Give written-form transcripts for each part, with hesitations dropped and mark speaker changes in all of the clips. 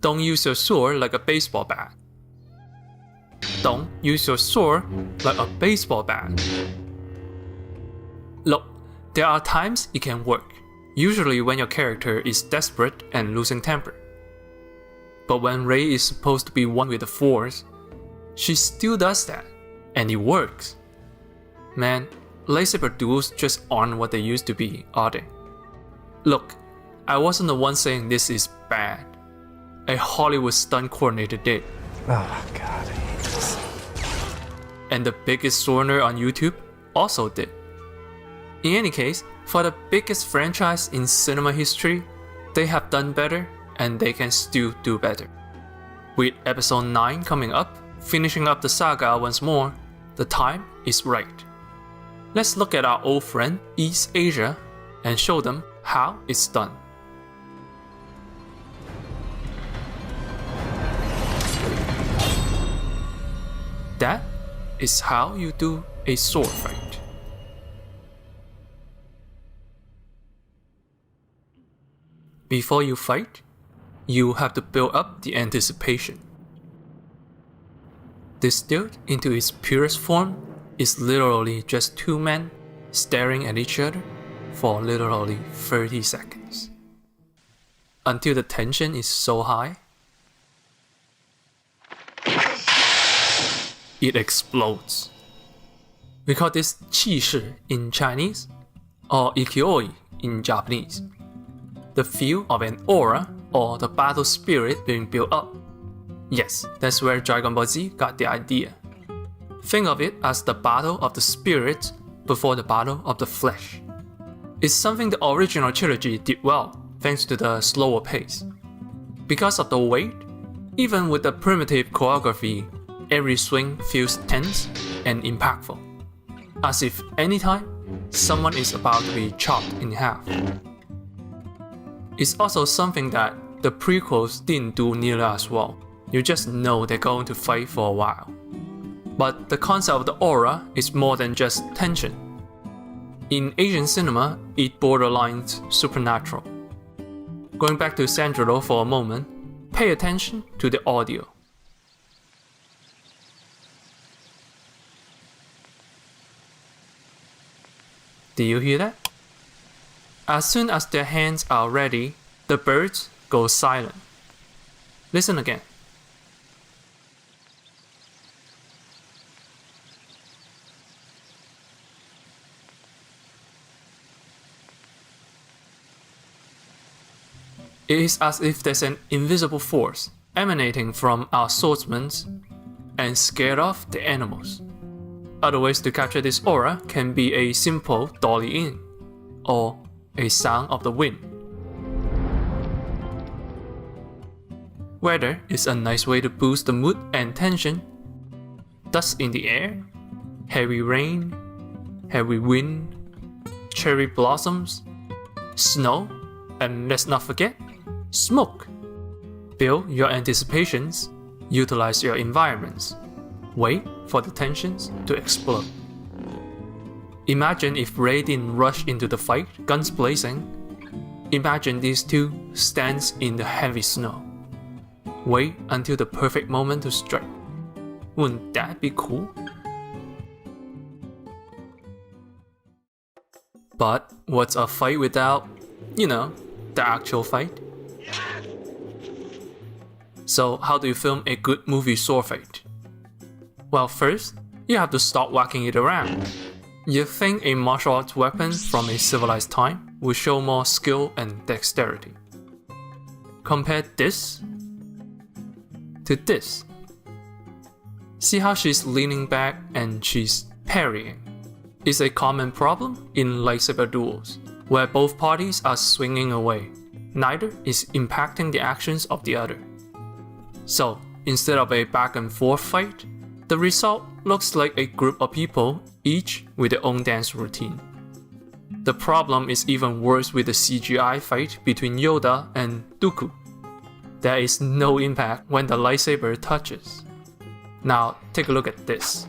Speaker 1: Don't use your sword like a baseball bat. Don't use your sword like a baseball bat. Look, there are times it can work, usually when your character is desperate and losing temper. But when Rey is supposed to be one with the Force, she still does that, and it works. Man, lightsaber duels just aren't what they used to be, are they? Look, I wasn't the one saying this is bad. A Hollywood stunt coordinator did.
Speaker 2: Oh god, I hate this.
Speaker 1: And the biggest sword nerd on YouTube also did. In any case, for the biggest franchise in cinema history, they have done better and they can still do better. With episode 9 coming up, finishing up the saga once more, the time is right. Let's look at our old friend East Asia and show them how it's done. That is how you do a sword fight. Before you fight, you have to build up the anticipation. Distilled into its purest form is literally just two men staring at each other for literally 30 seconds. Until the tension is so high, it explodes. We call this 气势 in Chinese, or ikioi in Japanese. The feel of an aura or the battle spirit being built up. Yes, that's where Dragon Ball Z got the idea. Think of it as the battle of the spirit before the battle of the flesh. It's something the original trilogy did well, thanks to the slower pace. Because of the weight, even with the primitive choreography, every swing feels tense and impactful, as if anytime someone is about to be chopped in half. It's also something that the prequels didn't do nearly as well. You just know they're going to fight for a while. But the concept of the aura is more than just tension. In Asian cinema, it borderlines supernatural. Going back to Sandro for a moment, pay attention to the audio. Do you hear that? As soon as their hands are ready, the birds go silent. Listen again. It is as if there's an invisible force emanating from our swordsmen and scared off the animals. Other ways to capture this aura can be a simple dolly in, or a sound of the wind. Weather is a nice way to boost the mood and tension. Dust in the air, heavy rain, heavy wind, cherry blossoms, snow, and let's not forget, smoke. Build your anticipations, utilize your environments. Wait for the tensions to explode. Imagine if Rey didn't rush into the fight, guns blazing. Imagine these two stands in the heavy snow. Wait until the perfect moment to strike. Wouldn't that be cool? But what's a fight without, the actual fight? So how do you film a good movie sword fight? Well, first, you have to stop whacking it around. You think a martial arts weapon from a civilized time would show more skill and dexterity. Compare this to this. See how she's leaning back and she's parrying. It's a common problem in lightsaber duels, where both parties are swinging away. Neither is impacting the actions of the other. So, instead of a back and forth fight, the result looks like a group of people, each with their own dance routine. The problem is even worse with the CGI fight between Yoda and Dooku. There is no impact when the lightsaber touches. Now, take a look at this.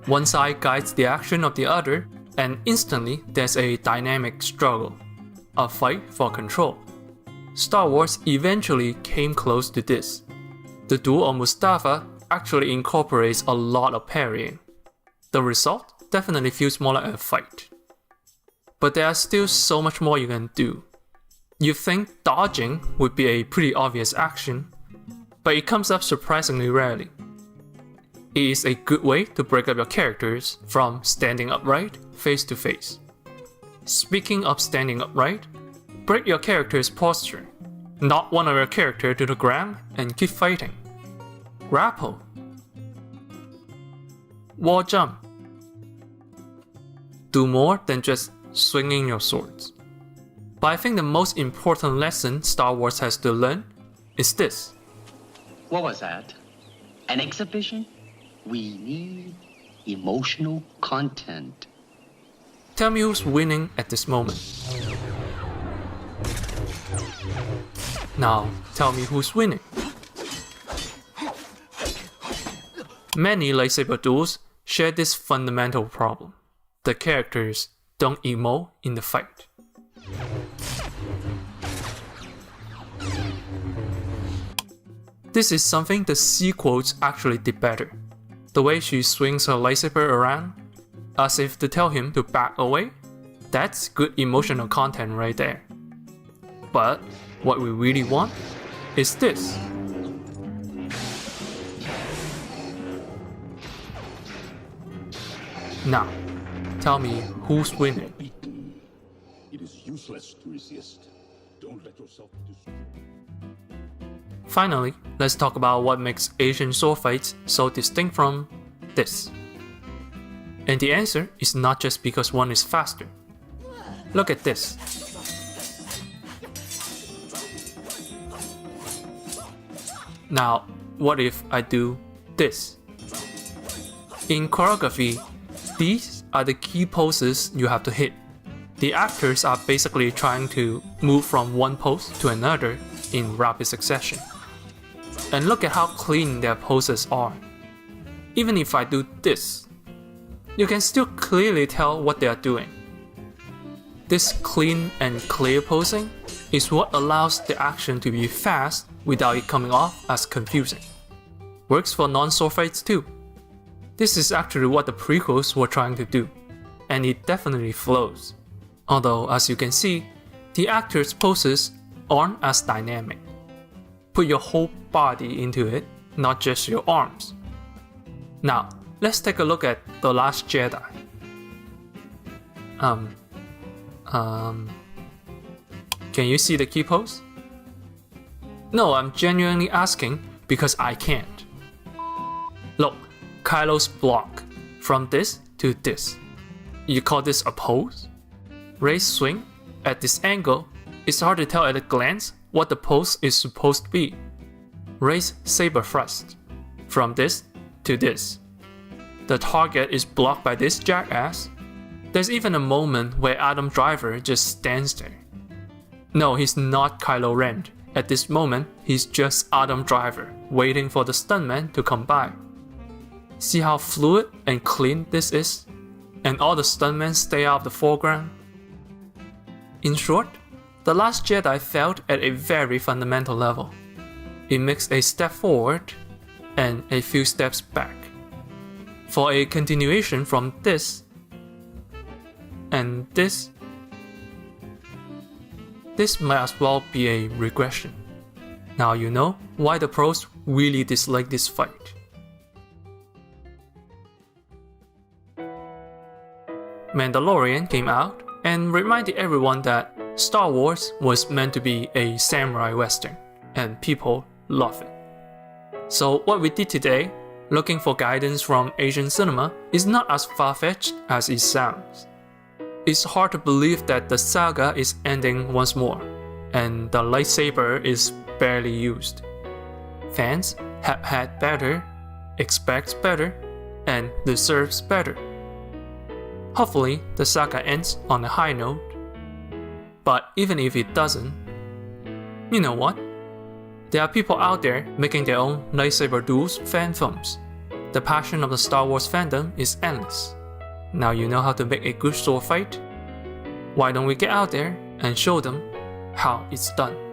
Speaker 1: One side guides the action of the other, and instantly there's a dynamic struggle, a fight for control. Star Wars eventually came close to this. The duel on Mustafa actually incorporates a lot of parrying. The result definitely feels more like a fight. But there are still so much more you can do. You think dodging would be a pretty obvious action, but it comes up surprisingly rarely. It is a good way to break up your characters from standing upright face to face. Speaking of standing upright, break your character's posture. Knock one of your characters to the ground and keep fighting. Grapple. Wall jump. Do more than just swinging your swords. But I think the most important lesson Star Wars has to learn is this.
Speaker 3: What was that? An exhibition? We need emotional content.
Speaker 1: Tell me who's winning at this moment. Now, tell me who's winning. Many lightsaber duels share this fundamental problem. The characters don't emote in the fight. This is something the sequels actually did better. The way she swings her lightsaber around, as if to tell him to back away, that's good emotional content right there. But what we really want is this. Now, tell me who's winning.
Speaker 4: It is useless to resist. Don't let yourself be destroyed.
Speaker 1: Finally, let's talk about what makes Asian sword fights so distinct from this. And the answer is not just because one is faster. Look at this. Now, what if I do this? In choreography, these are the key poses you have to hit. The actors are basically trying to move from one pose to another in rapid succession. And look at how clean their poses are. Even if I do this, you can still clearly tell what they are doing. This clean and clear posing is what allows the action to be fast without it coming off as confusing. Works for non-sword fights too. This is actually what the prequels were trying to do, and it definitely flows. Although, as you can see, the actors' poses aren't as dynamic. Put your whole body into it, not just your arms. Now, let's take a look at The Last Jedi. Can you see the key pose? No, I'm genuinely asking because I can't. Look, Kylo's block, from this to this. You call this a pose? Rey's swing, at this angle, it's hard to tell at a glance what the pose is supposed to be. Rey's saber thrust, from this to this. The target is blocked by this jackass. There's even a moment where Adam Driver just stands there. No, he's not Kylo Ren. At this moment, he's just Adam Driver, waiting for the stuntman to come by. See how fluid and clean this is? And all the stuntmen stay out of the foreground? In short, The Last Jedi felt at a very fundamental level. It makes a step forward and a few steps back. For a continuation from this and this might as well be a regression. Now you know why the pros really dislike this fight. Mandalorian came out and reminded everyone that Star Wars was meant to be a samurai western, and people love it. So what we did today, looking for guidance from Asian cinema, is not as far-fetched as it sounds. It's hard to believe that the saga is ending once more, and the lightsaber is barely used. Fans have had better, expect better, and deserves better. Hopefully, the saga ends on a high note. But even if it doesn't, you know what? There are people out there making their own lightsaber duels fan films. The passion of the Star Wars fandom is endless. Now you know how to make a good sword fight? Why don't we get out there and show them how it's done?